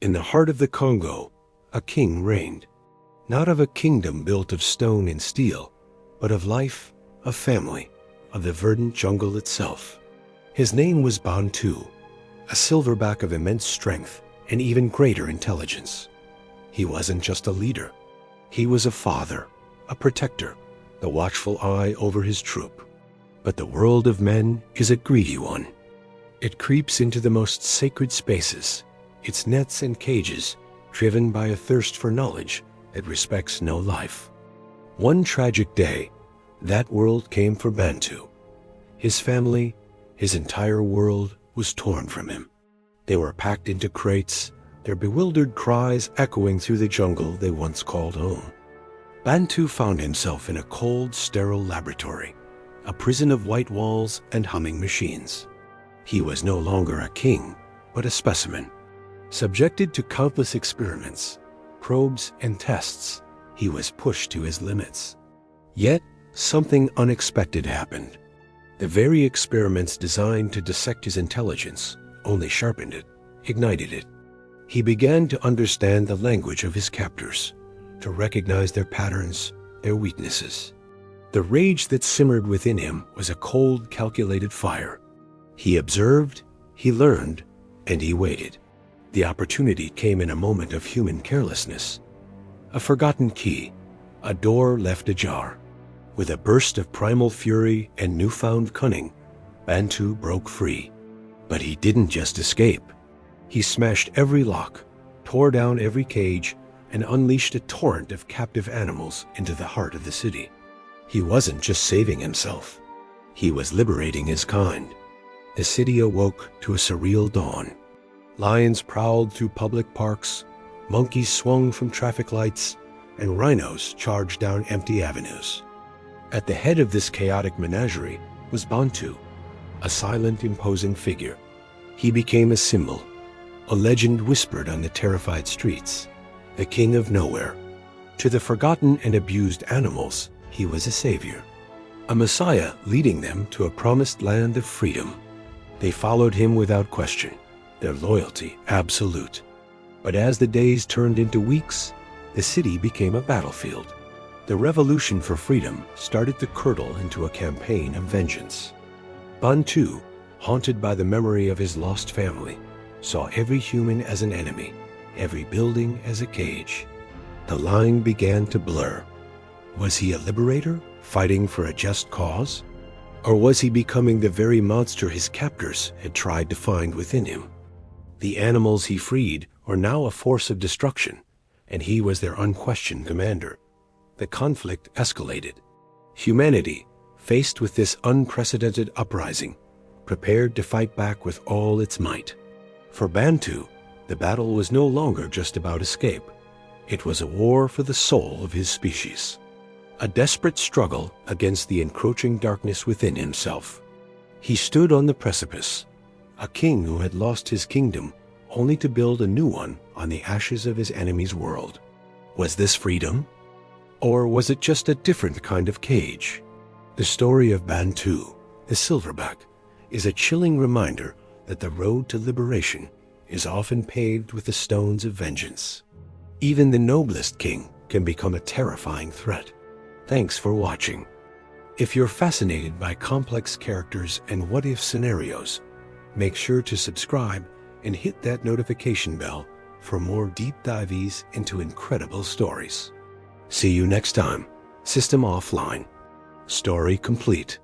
In the heart of the Congo, a king reigned, not of a kingdom built of stone and steel, but of life, of family, of the verdant jungle itself. His name was Bantu, a silverback of immense strength and even greater intelligence. He wasn't just a leader. He was a father, a protector, the watchful eye over his troop. But the world of men is a greedy one. It creeps into the most sacred spaces, its nets and cages, driven by a thirst for knowledge that respects no life. One tragic day, that world came for Bantu. His family, his entire world was torn from him. They were packed into crates, their bewildered cries echoing through the jungle they once called home. Bantu found himself in a cold, sterile laboratory, a prison of white walls and humming machines. He was no longer a king, but a specimen. Subjected to countless experiments, probes, and tests, he was pushed to his limits. Yet, something unexpected happened. The very experiments designed to dissect his intelligence only sharpened it, ignited it. He began to understand the language of his captors, to recognize their patterns, their weaknesses. The rage that simmered within him was a cold, calculated fire. He observed, he learned, and he waited. The opportunity came in a moment of human carelessness. A forgotten key, a door left ajar. With a burst of primal fury and newfound cunning, Bantu broke free. But he didn't just escape. He smashed every lock, tore down every cage, and unleashed a torrent of captive animals into the heart of the city. He wasn't just saving himself. He was liberating his kind. The city awoke to a surreal dawn. Lions prowled through public parks, monkeys swung from traffic lights, and rhinos charged down empty avenues. At the head of this chaotic menagerie was Bantu, a silent, imposing figure. He became a symbol, a legend whispered on the terrified streets, the king of nowhere. To the forgotten and abused animals, he was a savior, a messiah leading them to a promised land of freedom. They followed him without question, their loyalty absolute. But as the days turned into weeks, the city became a battlefield. The revolution for freedom started to curdle into a campaign of vengeance. Bantu, haunted by the memory of his lost family, saw every human as an enemy, every building as a cage. The line began to blur. Was he a liberator, fighting for a just cause? Or was he becoming the very monster his captors had tried to find within him? The animals he freed were now a force of destruction, and he was their unquestioned commander. The conflict escalated. Humanity, faced with this unprecedented uprising, prepared to fight back with all its might. For Bantu, the battle was no longer just about escape. It was a war for the soul of his species. A desperate struggle against the encroaching darkness within himself. He stood on the precipice, a king who had lost his kingdom only to build a new one on the ashes of his enemy's world. Was this freedom? Or was it just a different kind of cage? The story of Bantu, the silverback, is a chilling reminder that the road to liberation is often paved with the stones of vengeance. Even the noblest king can become a terrifying threat. Thanks for watching. If you're fascinated by complex characters and what-if scenarios, make sure to subscribe and hit that notification bell for more deep dives into incredible stories. See you next time. System offline. Story complete.